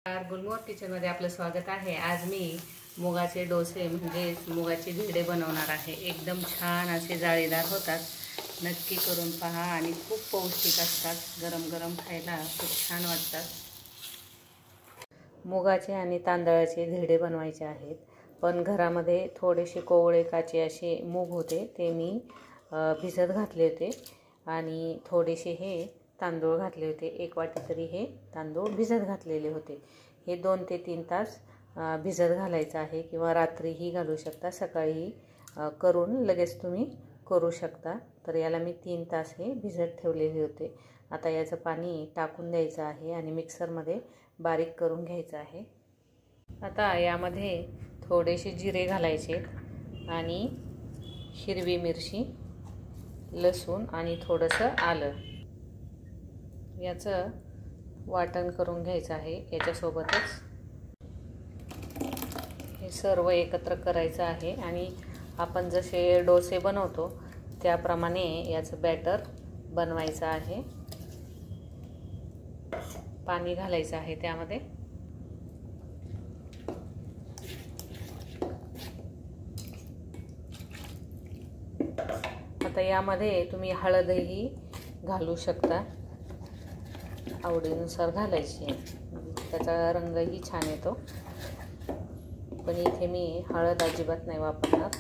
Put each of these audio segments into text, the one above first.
गुलमोहर किचनमध्ये आपलं स्वागत आहे। आज मी मुगाचे डोसे म्हणजेच मुगाचे धिरडे बनवणार आहे। एकदम छान असे जाळीदार होतात। नक्की करून पहा आणि खूप पौष्टिक असतात। गरम गरम खायला खूप छान वाटतात। मुगाचे आणि तांदळाचे धिरडे बनवायचे आहेत, पण घरामध्ये थोडेसे कोवळे काचे असे मूग होते, ते मी भिजत घातले होते आणि थोडेसे हे तांदूळ घातले होते। एक वाटी तरी हे तांदूळ भिजत घातलेले होते। हे 2 ते 3 तास भिजत घालायचं आहे किंवा रात्रीही घालू शकता, सकाळी करून लगेच तुम्ही करू शकता। तर याला मी 3 तास हे भिजत ठेवलेले होते। आता याचं पाणी टाकून द्यायचं आहे आणि मिक्सरमध्ये बारीक करून घ्यायचं आहे। आता यामध्ये थोडेसे जिरे घालायचे आणि हिरवी मिरची, लसूण आणि थोडंसं आलं याचं वाटण करून घ्यायचं आहे। याच्यासोबतच हे सर्व एकत्र करायचं आहे आणि आपण जसे डोसे बनवतो त्याप्रमाणे याचं बॅटर बनवायचं आहे। पाणी घालायचं आहे त्यामध्ये। आता यामध्ये तुम्ही हळदही घालू शकता, आवडीनुसार घालायची, त्याचा रंगही छान येतो। पण इथे मी हळद अजिबात नाही वापरणार।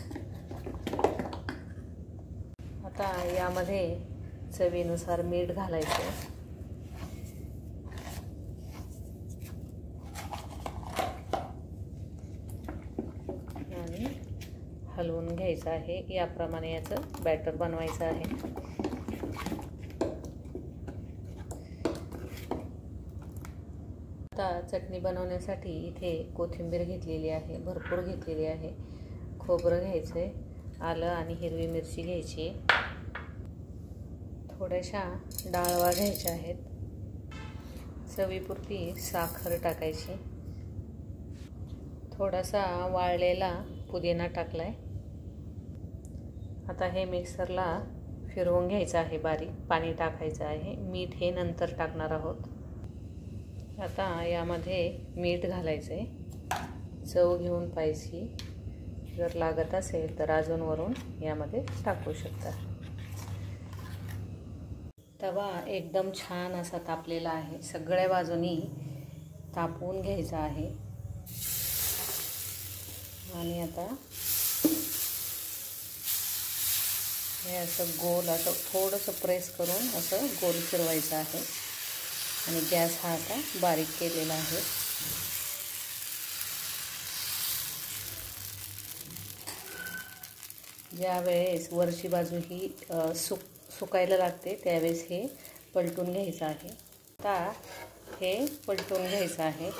आता यामध्ये चवीनुसार मीठ घालायचं आणि हलवून घ्यायचं आहे। याप्रमाणे याचं बॅटर बनवायचं आहे। आता चटणी बनवण्यासाठी इथे कोथिंबीर घेतलेली आहे, भरपूर घेतलेली आहे। खोबरं घ्यायचे, आलं आणि हिरवी मिरची घ्यायची, थोड्याशा डाळवा घ्यायच्या आहेत, चवीपुरती साखर टाकायची, थोडासा वाळलेला पुदिना टाकलाय। आता हे मिक्सरला फिरवून घ्यायचं आहे बारीक। पाणी टाकायचं आहे, मीठ हे नंतर टाकणार आहोत। आता यामध्ये मीठ घालायचं आहे, चव घेऊन पाहिजे, जर लागत असेल तर अजून वरून यामध्ये टाकू शकता। तवा एकदम छान असा तापलेला आहे, सगळ्या बाजूनी तापवून घ्यायचा आहे आणि आता हे असं गोल असं थोडंसं प्रेस करून असं गोल फिरवायचं आहे आणि गॅस हा आता बारीक केलेला आहे। ज्यावेळेस वरची बाजू ही सुकायला लागते त्यावेळेस हे पलटून घ्यायचं आहे। आता हे पलटून घ्यायचं आहे।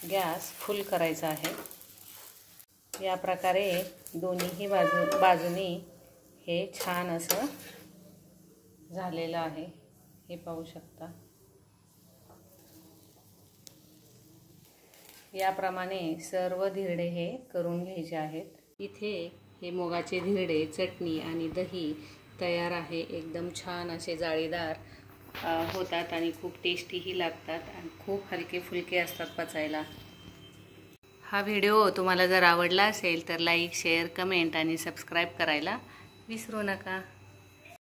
गॅस फुल करायचा आहे। या प्रकारे दोन्हीही बाजूनी हे छान असं झालेलं आहे, हे पाहू शकता। याप्रमाणे सर्व धिरडे हे करून घ्यायचे आहेत। इथे हे मुगाचे धिरडे चटणी आणि दही तयार आहे। एकदम छान असे जाळीदार होतात आणि खूप टेस्टीही लागतात आणि खूप हलके फुलके असतात पचायला। हा व्हिडिओ तुम्हाला जर आवडला असेल तर लाईक, शेअर, कमेंट आणि सबस्क्राईब करायला विसरू नका।